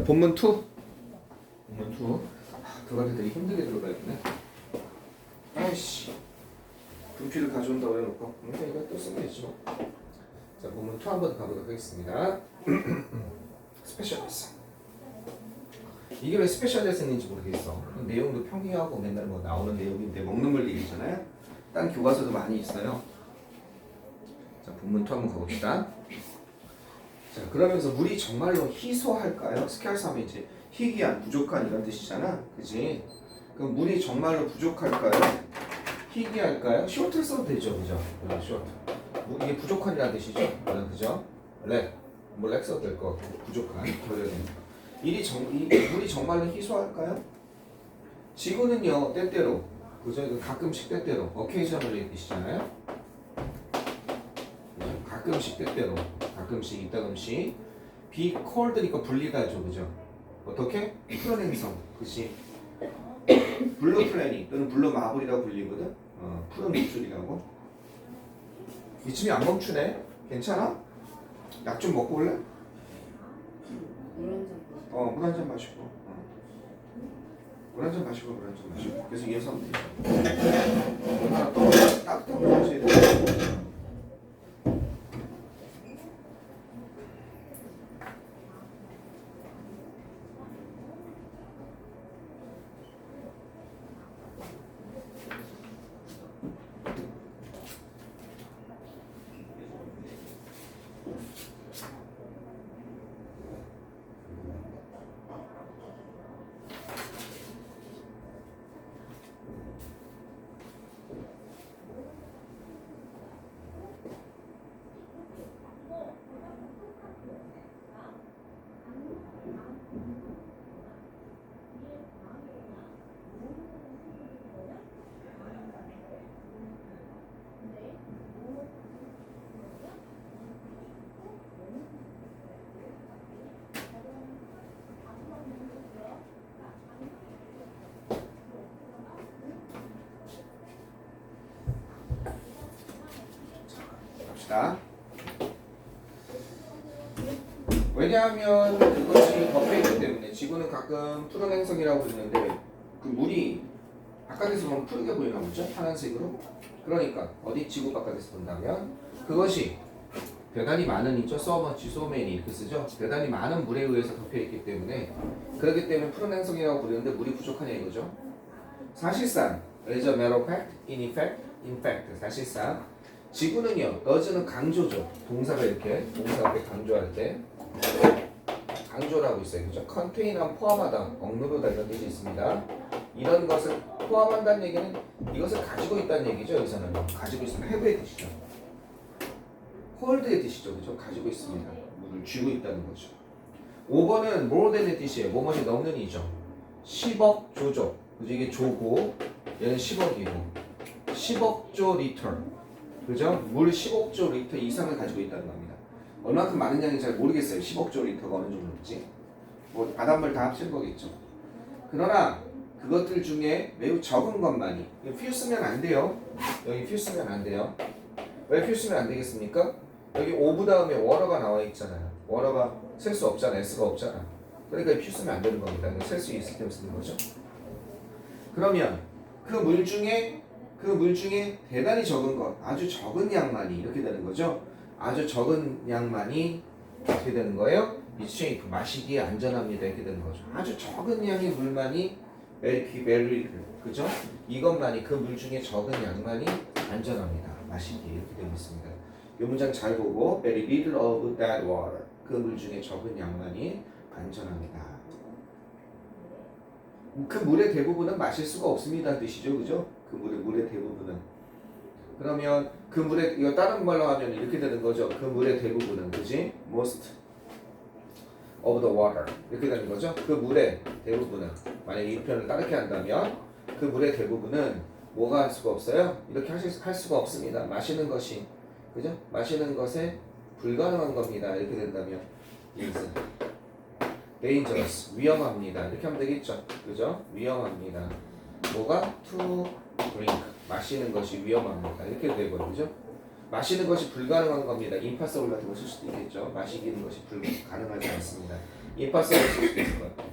자, 본문 2. 본문 2. 들어갈 때 되게 힘들게 들어가야겠네. 아이씨. 분필을 가져온다고 해놓고. 그러니까 이거 또 쓰면 되지 뭐. 자, 본문 2 한번 가보도록 하겠습니다. 스페셜 레슨. 이게 왜 스페셜 레슨인지 모르겠어. 내용도 평이하고 맨날 뭐 나오는 내용인데 먹는 물 얘기잖아요. 딴 교과서도 많이 있어요. 자, 본문 2 한번 가봅시다. 자, 그러면서 물이 정말로 희소할까요? 스케알스 하면 이제 희귀한, 부족한 이런 뜻이잖아. 그지? 그럼 물이 정말로 부족할까요? 희귀할까요? 쇼트 써도 되죠. 그죠? 쇼트. 이게 부족한이라는 뜻이죠. 그죠? 렉. 뭐 렉 써도 될 것 같고. 부족한. 결여된. 물이 정말로 희소할까요? 지구는요, 때때로. 그죠? 가끔씩 때때로. occasionally 뜻이잖아요. 그죠? 가끔씩 때때로. 가끔씩 이따금씩 be cold니까 불리다죠. 그죠? 어떻게? 푸른 행성. 그치? 블루 플래닛 또는 블루 마블이라고 불리거든. 푸른 물줄이라고. 이쯤이 안 멈추네. 괜찮아? 약 좀 먹고 올래? 물 한 잔 마시고. 물 한 잔 마시고 물 한 잔 마시고. 계속 이어서 하면 되죠. 얼마나 또 따뜻한 물 마셔야 돼. 왜냐하면 그것이 덮여 있기 때문에 지구는 가끔 푸른 행성이라고 부르는데 그 물이 바깥에서 보면 푸르게 보이나 보죠? 파란색으로. 그러니까 어디 지구 바깥에서 본다면 그것이 대단히 많은 있죠? so much, so many 이렇게 쓰죠? 대단히 많은 물에 의해서 덮여 있기 때문에 그렇기 때문에 푸른 행성이라고 부르는데 물이 부족하냐 이거죠? 사실상 as a matter of fact, in fact 사실상 지구는요, does는 강조죠. 동사가 이렇게, 동사 앞에 강조할 때 강조를 하고 있어요. 그죠? contain은 포함하다, 억누르다 이런 뜻이 있습니다. 이런 것을 포함한다는 얘기는 이것을 가지고 있다는 얘기죠. 여기서는 가지고 있으면 have의 뜻이죠. hold의 뜻이죠. 그죠? 가지고 있습니다. 물을 쥐고 있다는 거죠. 5번은 more than의 뜻이에요. 뭐뭐이 넘는 이죠. 10억 조죠. 그죠? 이게 조고 얘는 10억이고 10억조 리터. 그죠? 물 10억조 리터 이상을 가지고 있다는 겁니다. 얼마큼 많은 양인지 잘 모르겠어요. 10억조 리터가 어느 정도인지. 뭐 바닷물 다 합친 거겠죠. 그러나 그것들 중에 매우 적은 것만이 few 쓰면 안 돼요. 여기 few 쓰면 안 돼요. 왜 few 쓰면 안 되겠습니까? 여기 over 다음에 water가 나와 있잖아요. water가 셀 수 없잖아. s가 없잖아. 그러니까 few 쓰면 안 되는 겁니다. 셀 수 있을 때 쓰는 거죠. 그러면 그 물 중에 대단히 적은 것, 아주 적은 양만이 이렇게 되는 거죠. 아주 적은 양만이 어떻게 되는 거예요? 미쉐이프 마시기에 안전합니다 이렇게 되는 거죠. 아주 적은 양의 물만이 very 그죠? 이것만이 그 물 중에 적은 양만이 안전합니다. 마시기에 이렇게 되고 있습니다. 이 문장 잘 보고 very little of that water 그 물 중에 적은 양만이 안전합니다. 그 물의 대부분은 마실 수가 없습니다 뜻이죠, 그죠? 그 물의 대부분은. 그러면 그 물의 이거 다른 말로 하면 이렇게 되는 거죠. 그 물의 대부분은, 그지? Most of the water 이렇게 되는 거죠. 그 물의 대부분은 만약 이 표현을 다르게 한다면 그 물의 대부분은 뭐가 할 수가 없어요? 이렇게 할 수가 없습니다. 마시는 것이, 그죠? 마시는 것에 불가능한 겁니다. 이렇게 된다면 is dangerous 위험합니다. 이렇게 하면 되겠죠. 그죠? 위험합니다. 뭐가? to drink 마시는 것이 위험합니다. 이렇게 되고요. 그죠? 마시는 것이 불가능한 겁니다. impossible 같은 거 쓸 수도 있겠죠. 마시기는 것이 가능하지 않습니다. 임파서블 쓸 수도 있을 것 같아요.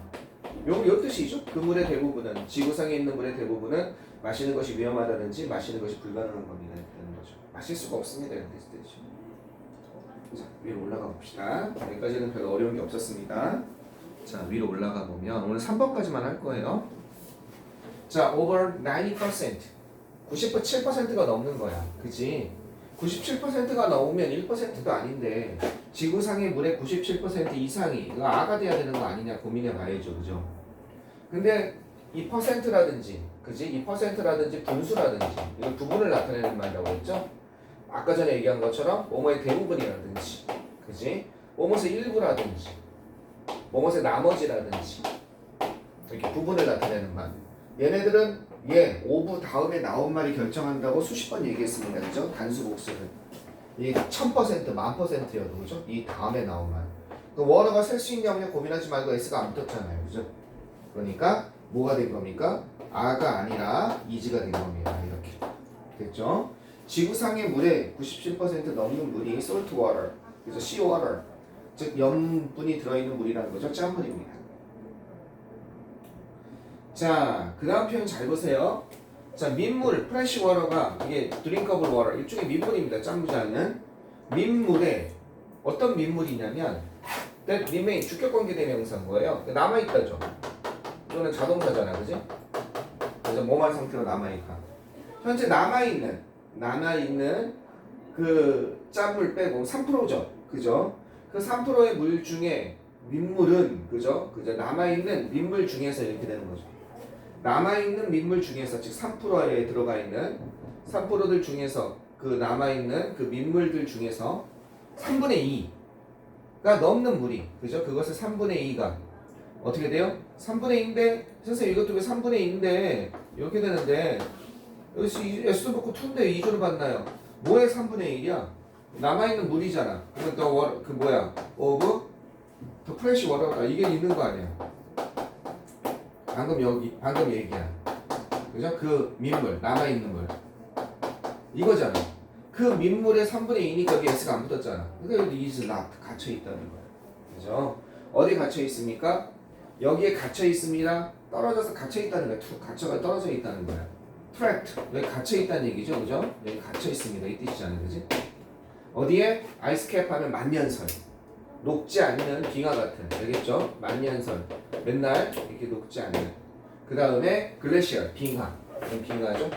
요 뜻이죠. 그 물의 대부분은 지구상에 있는 물의 대부분은 마시는 것이 위험하다든지 마시는 것이 불가능한 겁니다. 이런 거죠. 마실 수가 없습니다. 이런 뜻이죠. 자, 위로 올라가 봅시다. 여기까지는 별로 어려운 게 없었습니다. 자, 위로 올라가 보면 오늘 3번까지만 할 거예요. 자, over 90%. 97%가 넘는 거야. 그지? 97%가 넘으면 1%도 아닌데 지구상의 물의 97% 이상이 이거 아가 돼야 되는 거 아니냐 고민해 봐야죠. 그죠? 근데 이 퍼센트라든지 그지? 이 퍼센트라든지 분수라든지 이걸 부분을 나타내는 말이라고 했죠? 아까 전에 얘기한 것처럼 뭐뭐의 대부분이라든지 그지? 뭐뭐의 일부라든지 뭐뭐의 나머지라든지 이렇게 부분을 나타내는 말. 얘네들은 오브 다음에 나온 말이 결정한다고 수십 번 얘기했습니다. 그죠? 단수 복수를. 이 1000%, 1000%여도 그죠? 이 다음에 나온 말. 그 원어가 셀 수 있냐 없냐 고민하지 말고 S가 안 붙었잖아요. 그죠? 그러니까 뭐가 된 겁니까? 아가 아니라 이지가 된 겁니다. 이렇게. 됐죠? 지구상의 물의 97% 넘는 물이 salt water, 그래서 sea water, 즉 염분이 들어있는 물이라는 거죠. 짠물입니다. 자, 그 다음 표현 잘 보세요. 자, 민물, fresh water가 이게 drinkable water, 일종의 민물입니다. 짠무지 않는 민물에 어떤 민물이냐면 that remain, 주격관계 대명사인 거예요. 남아있다죠. 이거는 자동사잖아, 그지? 그래서 뭐만 상태로 남아있다. 현재 남아있는 그 짠물 빼고 3%죠. 그죠? 그 3%의 물 중에 민물은 그죠? 남아있는 민물 중에서 이렇게 되는 거죠. 남아있는 민물 중에서 즉 3%에 들어가 있는 3%들 중에서 그 남아있는 그 민물들 중에서 3분의 2가 넘는 물이 그죠? 그것을 3분의 2가 어떻게 돼요? 3분의 2인데 선생님 이것도 왜 3분의 2인데 이렇게 되는데 여기서 S도 붙고 2인데 2조를 받나요? 뭐의 3분의 1이야? 남아있는 물이잖아. 그러면 더 그 뭐야? of the fresh water가 이게 있는 거 아니야? 방금 얘기한 그죠? 그 민물 남아있는 물 이거잖아. 그 민물의 3분의 2니까 여기 S가 안 붙었잖아. 그러니까 여기 is not 갇혀 있다는 거야. 그죠? 어디 갇혀 있습니까? 여기에 갇혀 있습니다. 떨어져서 갇혀 있다는 거야. 갇혀가 떨어져 있다는 거야. trapped 여기 갇혀 있다는 얘기죠, 그죠? 여기 갇혀 있습니다. 이 뜻이잖아요, 그지? 어디에 아이스캡 하면 만년설. 녹지 않는 빙하 같은, 알겠죠? 만년설. 맨날 이렇게 녹지 않는. 그 다음에 글래시얼, 빙하. 이런 빙하죠?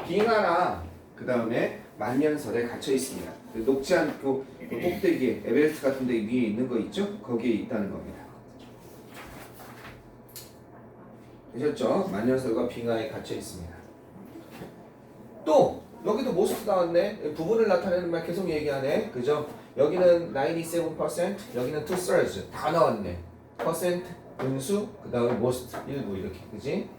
빙하나 그 다음에 만년설에 갇혀 있습니다. 녹지 않고 그 꼭대기에 에베레스트 같은 데 위에 있는 거 있죠? 거기에 있다는 겁니다. 되셨죠? 만년설과 빙하에 갇혀 있습니다. 또 여기도 모스트 나왔네. 부분을 나타내는 말 계속 얘기하네. 그죠? 여기는 97%, 여기는 2/3 다 나왔네. 퍼센트, 분수, 그 다음에 most, 일부 이렇게. 그지?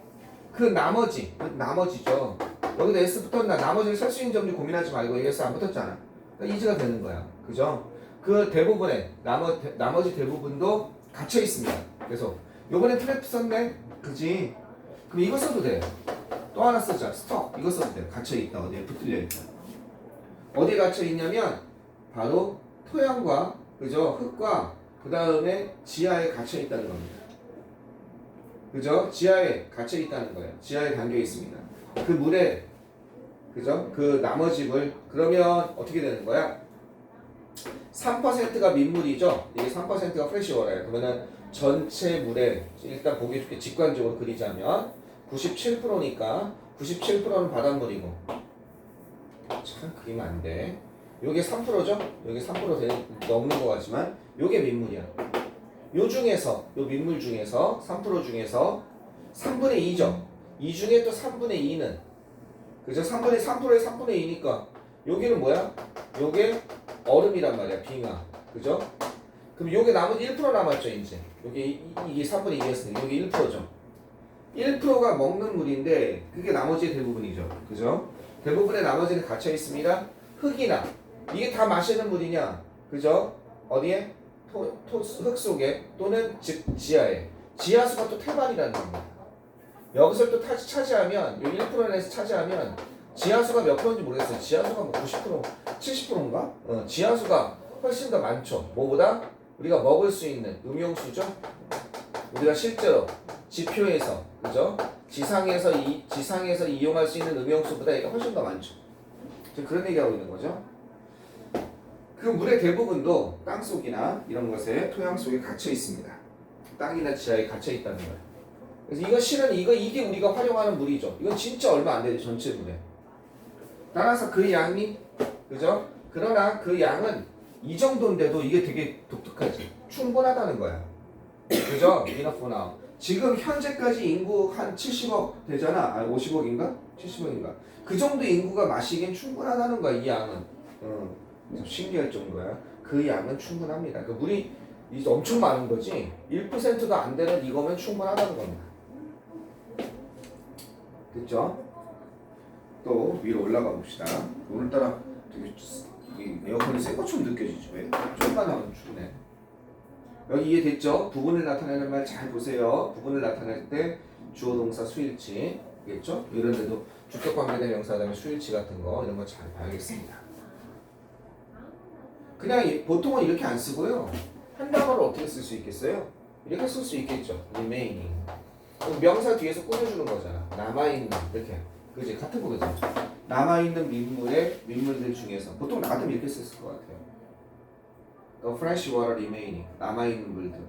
그 나머지죠. 여기도 S 붙었나? 나머지를 살 수 있는 점들 고민하지 말고 S 안 붙었잖아. 그러니까 이즈가 되는 거야. 그죠? 그 대부분의 나머지 대부분도 갇혀 있습니다. 그래서 요번에 트랩 썼네. 그지? 그럼 이거 써도 돼. 또 하나 쓰자. 스톡. 이거 써도 돼. 갇혀 있다. 어디에 붙들려 있다. 어디에 갇혀 있냐면 바로 토양과 그죠? 흙과 그 다음에 지하에 갇혀 있다는 겁니다. 그죠? 지하에 갇혀 있다는 거예요. 지하에 담겨 있습니다. 그 물에 그죠? 그 나머지 물 그러면 어떻게 되는 거야? 3%가 민물이죠. 이게 3%가 프레시워터예요. 그러면은 전체 물에 일단 보기 좋게 직관적으로 그리자면 97%니까 97%는 바닷물이고 참 그리면 안 돼. 요게 3%죠? 요게 3% 넘는 것 같지만 요게 민물이야. 요 중에서 요 민물 중에서 3% 중에서 3분의 2죠. 이 중에 또 3분의 2는 그죠? 3분의 3%의 3분의 2니까 여기는 뭐야? 요게 얼음이란 말이야. 빙하. 그죠? 그럼 요게 나머지 1% 남았죠, 이제. 이게 3분의 2였으니까 요게 1%죠. 1%가 먹는 물인데 그게 나머지의 대부분이죠. 그죠? 대부분의 나머지는 갇혀 있습니다. 흙이나 이게 다 마시는 물이냐? 그죠? 어디에? 흙 속에 또는 즉 지하에. 지하수가 또 태반이라는 겁니다. 여기서 또 차지하면 요 1%에서 차지하면 지하수가 몇 프로인지 모르겠어요. 지하수가 뭐 90%, 70%인가? 지하수가 훨씬 더 많죠. 뭐보다? 우리가 먹을 수 있는 음용수죠. 우리가 실제로 지표에서 그죠? 지상에서 이용할 수 있는 음용수보다 이게 훨씬 더 많죠. 지금 그런 얘기하고 있는 거죠. 그 물의 대부분도 땅속이나 이런 것에 토양 속에 갇혀 있습니다. 땅이나 지하에 갇혀 있다는 거예요. 그래서 이거 실은 이게 우리가 활용하는 물이죠. 이건 진짜 얼마 안 되죠, 전체 물에. 따라서 그 양이 그죠? 그러나 그 양은 이 정도인데도 이게 되게 독특하지. 충분하다는 거야. 그죠? enough now. 지금 현재까지 인구 한 70억 되잖아. 50억인가? 70억인가? 그 정도 인구가 마시기엔 충분하다는 거야, 이 양은. 참 신기할 정도야. 그 양은 충분합니다. 그 물이 이제 엄청 많은 거지. 1%도 안 되는 이거면 충분하다는 겁니다. 됐죠? 또 위로 올라가 봅시다. 오늘따라 되게 이 에어컨이 센 것처럼 느껴지죠. 왜? 좀만 하면 추네. 여기 이해됐죠? 부분을 나타내는 말 잘 보세요. 부분을 나타낼 때 주어 동사 수일치 겠죠? 이런 데도 주격 관계대 명사 그다음에 수일치 같은 거 이런 거 잘 봐야겠습니다. 그냥 보통은 이렇게 안 쓰고요. 한 단어를 어떻게 쓸 수 있겠어요? 이렇게 쓸 수 있겠죠. remaining. 명사 뒤에서 꾸며주는 거잖아. 남아있는 이렇게. 그지? 같은 거죠. 남아있는 민물들 중에서 보통 나 같으면 이렇게 썼을 것 같아요. The fresh water remaining. 남아있는 물들.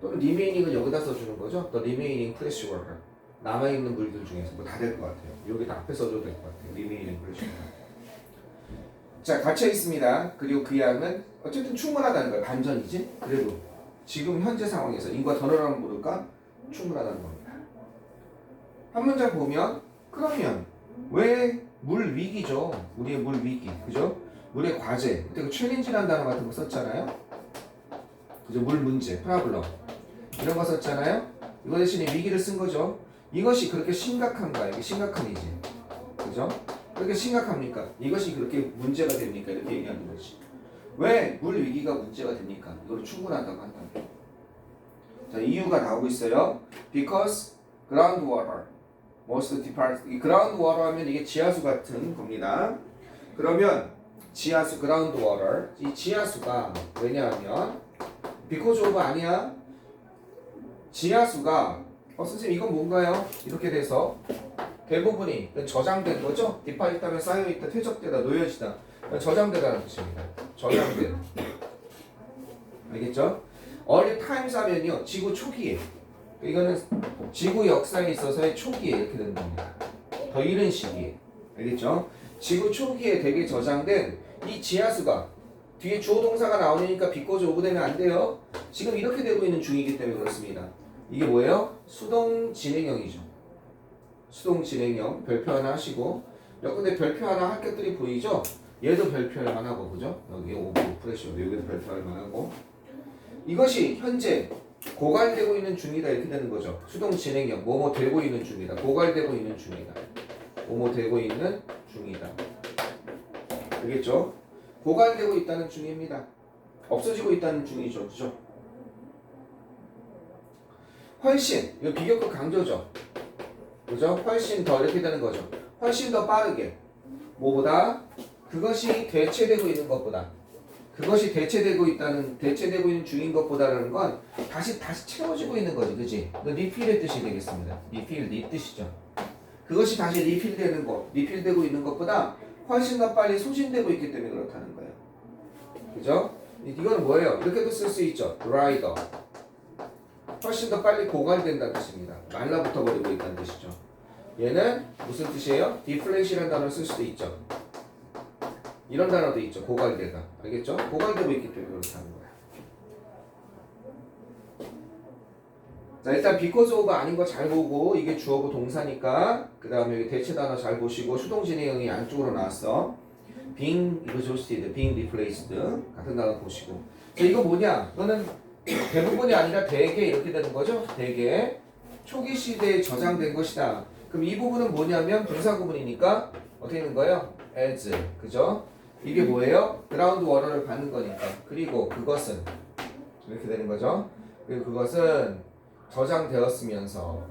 또는 remaining은 여기다 써주는 거죠. The remaining fresh water. 남아있는 물들 중에서 뭐 다 될 것 같아요. 여기다 앞에 써줘도 될 것 같아요. remaining fresh water. 자, 갇혀 있습니다. 그리고 그 양은 어쨌든 충분하다는 거예요. 반전이지. 그래도 지금 현재 상황에서 인구가 더 늘어나면 모를까? 충분하다는 겁니다. 한 문장 보면 그러면 왜 물 위기죠? 우리의 물 위기, 그죠? 물의 과제, 그때 그 챌린지라는 단어 같은 거 썼잖아요. 그죠? 물 문제, 프라블럼 이런 거 썼잖아요. 이거 대신에 위기를 쓴 거죠. 이것이 그렇게 심각한가? 이게 심각한이지, 그죠? 그렇게 심각합니까? 이것이 그렇게 문제가 됩니까? 이렇게 얘기하는 거지. 왜 물 위기가 문제가 됩니까? 이걸 충분하다고 한다. 자, 이유가 나오고 있어요. Because groundwater most depart. 이 groundwater 하면 이게 지하수 같은 겁니다. 그러면 지하수 groundwater 이 지하수가 왜냐하면 because of 아니야. 지하수가 선생님 이건 뭔가요? 이렇게 돼서 대부분이 저장된 거죠? 디파짓하면 쌓여있다, 퇴적되다, 놓여지다. 저장되다는 뜻입니다. 저장된. 알겠죠? early times 하면요, 지구 초기에. 이거는 지구 역사에 있어서의 초기에 이렇게 되는 겁니다. 더 이른 시기에. 알겠죠? 지구 초기에 되게 저장된 이 지하수가 뒤에 주어 동사가 나오니까 because of 되면 안 돼요. 지금 이렇게 되고 있는 중이기 때문에 그렇습니다. 이게 뭐예요? 수동 진행형이죠. 수동 진행형 별표 하나 하시고 근데 별표 하나 할 것들이 보이죠? 얘도 별표할 만하고 그죠? 여기 오브 프레셔 여기도 별표할 만하고 이것이 현재 고갈되고 있는 중이다 이렇게 되는 거죠. 수동 진행형 뭐뭐 되고 있는 중이다. 고갈되고 있는 중이다. 뭐뭐 되고 있는 중이다. 알겠죠? 고갈되고 있다는 중입니다. 없어지고 있다는 중이죠. 그죠? 훨씬 이거 비교급 강조죠. 그죠? 훨씬 더 이렇게 되는 거죠. 훨씬 더 빠르게 뭐보다 그것이 대체되고 있는 것보다 그것이 대체되고 있는 중인 것보다라는 건 다시 채워지고 있는 거죠. 그지? 리필의 뜻이 되겠습니다. 리필, 네 뜻이죠. 그것이 다시 리필되는 것, 리필되고 있는 것보다 훨씬 더 빨리 소진되고 있기 때문에 그렇다는 거예요. 그죠? 이건 뭐예요? 이렇게도 쓸 수 있죠. dried up. 훨씬 더 빨리 고갈된다는 뜻입니다. 말라붙어 버리고 있다는 뜻이죠. 얘는 무슨 뜻이에요? deflate이라는 단어를 쓸 수도 있죠. 이런 단어도 있죠. 고갈되다. 알겠죠? 고갈되고 있기 때문에 그렇다는 거야. 자, 일단 because of 아닌 거 잘 보고 이게 주어고 동사니까 그 다음에 여기 대체 단어 잘 보시고 수동 진행형이 안쪽으로 나왔어. being exhausted, being replaced 같은 단어 보시고. 자, 이거 뭐냐? 이거는 대부분이 아니라 대개 이렇게 되는 거죠. 대개 초기 시대에 저장된 것이다. 그럼 이 부분은 뭐냐면 분사 구문이니까 어떻게 되는 거예요? as, 그죠? 이게 뭐예요? 그라운드 워터를 받는 거니까. 그리고 그것은 이렇게 되는 거죠. 그리고 그것은 저장되었으면서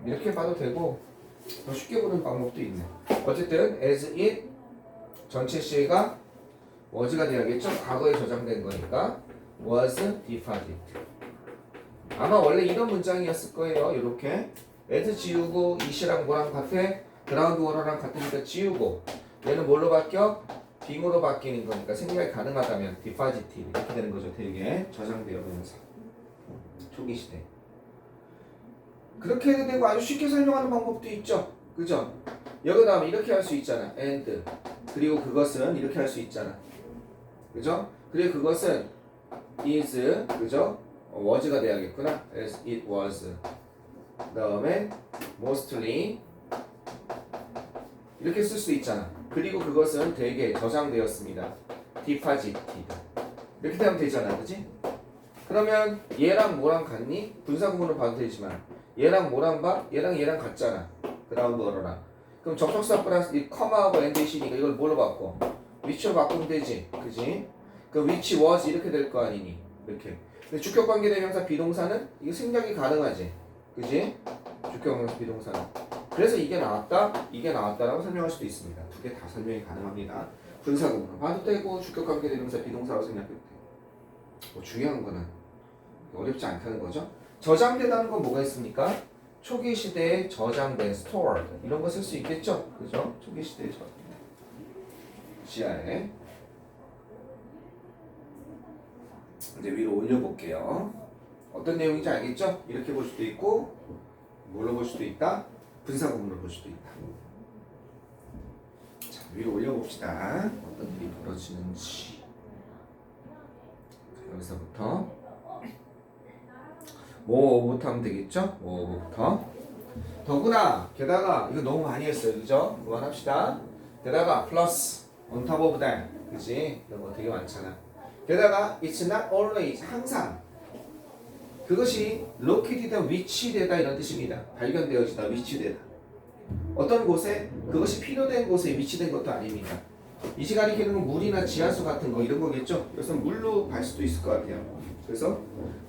이렇게 봐도 되고 더 쉽게 보는 방법도 있네. 어쨌든 as it 전체 시가 was가 돼야겠죠? 과거에 저장된 거니까 was deposited. 아마 원래 이런 문장이었을 거예요. 이렇게 at 지우고 it이랑 뭐랑 같아? ground water랑 같으니까 지우고 얘는 뭘로 바뀌어? being으로 바뀌는 거니까 생략이 가능하다면 deposited 이렇게 되는 거죠. 되게 저장되어 면서 초기 시대. 그렇게 해도 되고 아주 쉽게 설명하는 방법도 있죠. 그죠? 여기 다음에 이렇게 할 수 있잖아. and 그리고 그것은 이렇게 할 수 있잖아. 그죠? 그리고 그것은 is 그죠? was가 돼야겠구나. as it was. 그 다음에 mostly 이렇게 쓸 수 있잖아. 그리고 그것은 되게 저장되었습니다. deposited 이렇게 되면 되잖아. 그지? 그러면 얘랑 뭐랑 같니? 분사구문으로 봐도 되지만 얘랑 뭐랑 봐? 얘랑 같잖아. 그라운드 어로랑. 그럼 접속사 플러스 이 커마하고 엔드이시니까 이걸 뭘로 바꿔? 위치로 바꾸면 되지. 그지? 그럼 which was 이렇게 될 거 아니니? 이렇게. 근데 주격관계대명사 비동사는 이게 생략이 가능하지. 그지? 주격관계대명사 비동사는. 그래서 이게 나왔다, 이게 나왔다라고 설명할 수도 있습니다. 두 개 다 설명이 가능합니다. 분사구문으로 봐도 되고 주격관계대명사 비동사로 생략해도 돼. 뭐 중요한 거는 어렵지 않다는 거죠. 저장되다는 건 뭐가 있습니까? 초기 시대에 저장된 stored 이런 거 쓸 수 있겠죠? 그죠? 초기 시대에 저장된 지하에 이제 위로 올려볼게요. 어떤 내용인지 알겠죠? 이렇게 볼 수도 있고 뭘로 볼 수도 있다? 분사구문으로 볼 수도 있다. 자, 위로 올려봅시다. 어떤 일이 벌어지는지. 자, 여기서부터 뭐부터 하면 되겠죠? 뭐부터 더구나 게다가 이거 너무 많이 했어요. 그죠? 그만합시다. 게다가 플러스 on top of that 그지? 이런 거 되게 많잖아. 게다가 it's not always 항상 그것이 located 위치되다 이런 뜻입니다. 발견되어지다 위치되다. 어떤 곳에 그것이 필요된 곳에 위치된 것도 아닙니다. 이 시간이 기는 건 물이나 지하수 같은 거 이런 거겠죠? 그래서 물로 갈 수도 있을 것 같아요. 그래서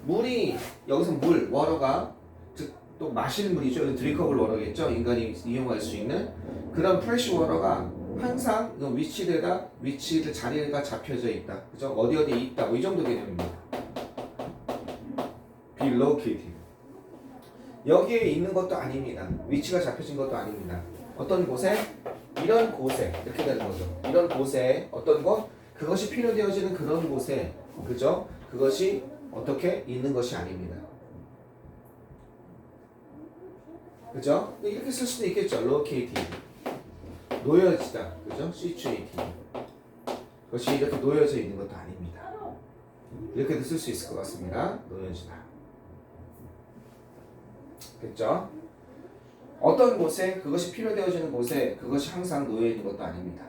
물이 여기서 물, 워터가 즉 또 마시는 물이죠. 드링커블 워터겠죠. 인간이 이용할 수 있는 그런 프레시 워터가 항상 위치되다, 위치를 자리가 잡혀져 있다. 그죠? 어디 어디에 있다. 뭐 이 정도 개념입니다. be located. 여기에 있는 것도 아닙니다. 위치가 잡혀진 것도 아닙니다. 어떤 곳에? 이런 곳에 이렇게 되는 거죠. 이런 곳에 어떤 곳? 그것이 필요되어지는 그런 곳에 그죠? 그것이 어떻게 있는 것이 아닙니다. 그죠? 이렇게 쓸 수도 있겠죠. located. 놓여지다. 그죠? situated. 그것이 이렇게 놓여져 있는 것도 아닙니다. 이렇게도 쓸 수 있을 것 같습니다. 놓여지다. 됐죠? 어떤 곳에 그것이 필요되어지는 곳에 그것이 항상 놓여 있는 것도 아닙니다.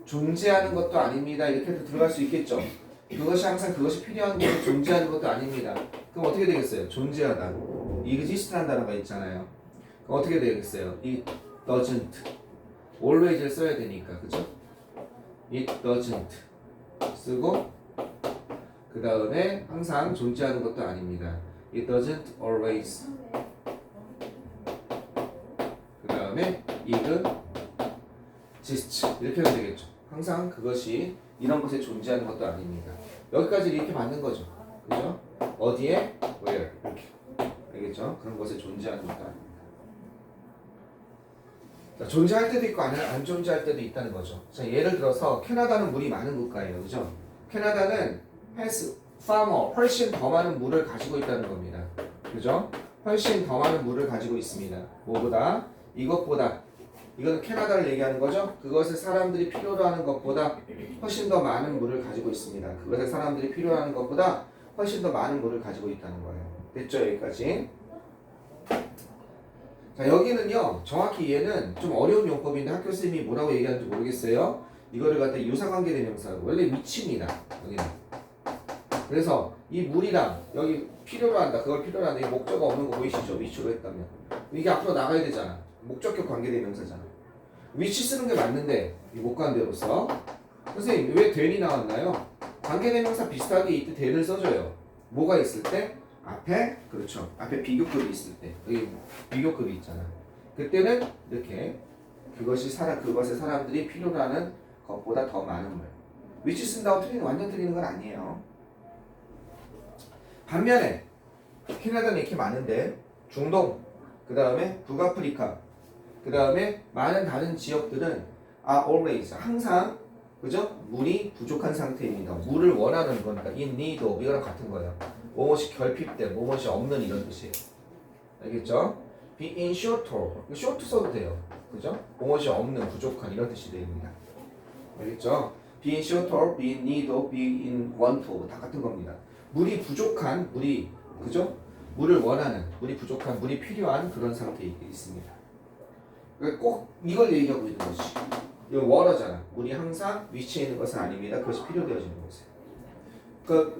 존재하는 것도 아닙니다. 이렇게도 들어갈 수 있겠죠. 그것이 항상 그것이 필요한 곳에 존재하는 것도 아닙니다. 그럼 어떻게 되겠어요? 존재하다. exist라는 단어가 있잖아요. 그럼 어떻게 되겠어요? It doesn't. always를 써야 되니까, 그죠? It doesn't 쓰고 그 다음에 항상 존재하는 것도 아닙니다. It doesn't always. 그 다음에 exists 이렇게 하면 되겠죠. 항상 그것이 이런 곳에 존재하는 것도 아닙니다. 여기까지 이렇게 맞는 거죠. 그죠? 어디에? where 이렇게. 알겠죠? 그런 곳에 존재하는 것도 아닙니다. 자, 존재할 때도 있고 안 존재할 때도 있다는 거죠. 자, 예를 들어서 캐나다는 물이 많은 국가예요. 그죠? 캐나다는 has far more, 훨씬 더 많은 물을 가지고 있다는 겁니다. 그죠? 훨씬 더 많은 물을 가지고 있습니다. 뭐보다? 이것보다. 이건 캐나다를 얘기하는 거죠. 그것을 사람들이 필요로 하는 것보다 훨씬 더 많은 물을 가지고 있습니다. 그것을 사람들이 필요로 하는 것보다 훨씬 더 많은 물을 가지고 있다는 거예요. 됐죠? 여기까지. 자, 여기는요. 정확히 얘는 좀 어려운 용법인데 학교 선생님이 뭐라고 얘기하는지 모르겠어요. 이거를 갖다 유사관계대명사로 원래 위치입니다. 여기는. 그래서 이 물이랑 여기 필요로 한다. 그걸 필요로 한다. 이 목적어 없는 거 보이시죠? 위치로 했다면. 이게 앞으로 나가야 되잖아. 목적격 관계대명사잖아. 위치 쓰는 게 맞는데 이 못 간 대로서 선생님 왜 된이 나왔나요? 관계대명사 비슷하게 이때 된을 써줘요. 뭐가 있을 때? 앞에 그렇죠. 앞에 비교급이 있을 때 여기 비교급이 있잖아. 그때는 이렇게 그것에 사람들이 필요로 하는 것보다 더 많은 물. which 쓴다고 완전 틀리는 건 아니에요. 반면에 캐나다는 이렇게 많은데 중동, 그 다음에 북아프리카, 그 다음에 많은 다른 지역들은 are always 항상 그죠? 물이 부족한 상태입니다. 물을 원하는 거니까 in need of 이거랑 같은 거예요. 뭐뭇이 결핍된, 뭐뭇이 없는 이런 뜻이에요. 알겠죠? be in shorter, short 써도 돼요. 그죠? 뭐뭇이 없는, 부족한 이런 뜻이 됩니다. 알겠죠? be in shorter, be in need of, be in want of 다 같은 겁니다. 물이 부족한, 물이 그죠? 물을 원하는, 물이 부족한, 물이 필요한 그런 상태에 있습니다. 그러니까 꼭 이걸 얘기하고 있는 것이 이거 워러잖아. 물이 항상 위치해 있는 것은 아닙니다. 그것이 필요되어지는 것이에요. 그러니까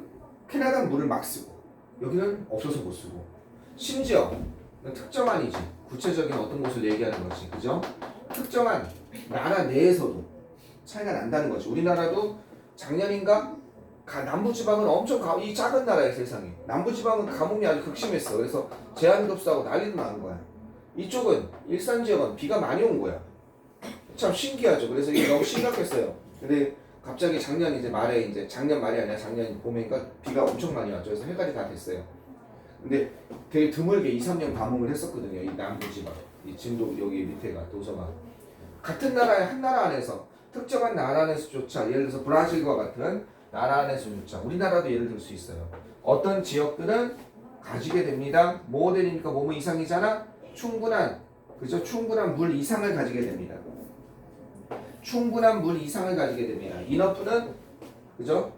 캐나다는 물을 막 쓰고 여기는 없어서 못 쓰고 심지어 특정한이지 구체적인 어떤 곳을 얘기하는 것이 그죠? 특정한 나라 내에서도 차이가 난다는 거죠. 우리나라도 작년인가 남부지방은 엄청 이 작은 나라의 세상에 남부지방은 가뭄이 아주 극심했어. 그래서 제한급수하고 난리도 나는 거야. 이쪽은 일산 지역은 비가 많이 온 거야. 참 신기하죠. 그래서 이게 너무 심각했어요. 근데 갑자기 작년 이제 말에 이제 작년 말이 아니라 작년 봄이니까 비가 엄청 많이 왔죠. 그래서 해갈이 다 됐어요. 근데 되게 드물게 2, 3년 가뭄을 했었거든요. 이 남부지방, 이 진도 여기 밑에가 도서가 같은 나라의 한 나라 안에서 특정한 나라 안에서조차 예를 들어서 브라질과 같은 나라 안에서조차 우리나라도 예를 들 수 있어요. 어떤 지역들은 가지게 됩니다. 모델이니까 뭐뭐 이상이잖아. 충분한 그죠? 충분한 물 이상을 가지게 됩니다. 충분한 물 이상을 가지게 됩니다. 이너프는 그죠?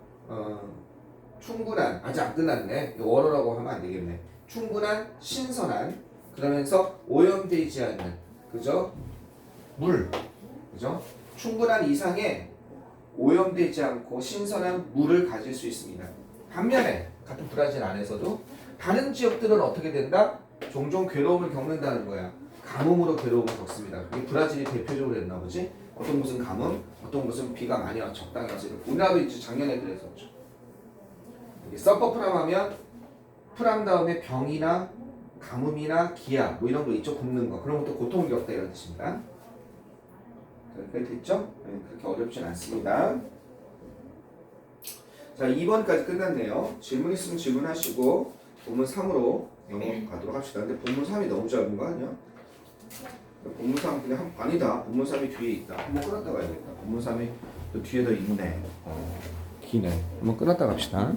충분한 아직 안 끝났네. 원어라고 하면 안 되겠네. 충분한 신선한 그러면서 오염되지 않는 그죠? 물 그죠? 충분한 이상의 오염되지 않고 신선한 물을 가질 수 있습니다. 반면에 같은 브라질 안에서도 다른 지역들은 어떻게 된다? 종종 괴로움을 겪는다는 거야. 가뭄으로 괴로움을 겪습니다. 그게 브라질이 대표적으로 했나 보지? 어떤 곳은 가뭄, 어떤 곳은 비가 많이 와 적당히 와서 우리나라도 이제 작년에 그랬었죠. 서퍼 프람 하면 프람 다음에 병이나 가뭄이나 기아 뭐 이런 거 있죠. 굶는 거 그런 것도 고통을 겪다 이런 뜻입니다. 그렇게 됐죠? 네, 그렇게 어렵진 않습니다. 자 2번까지 끝났네요. 질문 있으면 질문하시고 본문 3으로 넘어가도록 합시다. 근데 본문 3이 너무 짧은 거 아니야? 본문 3 그냥 아니다. 본문 3이 뒤에 있다. 한번 끊었다 가야겠다. 본문 3이 또 뒤에 더 있네. 기네. 한번 끊었다 갑시다.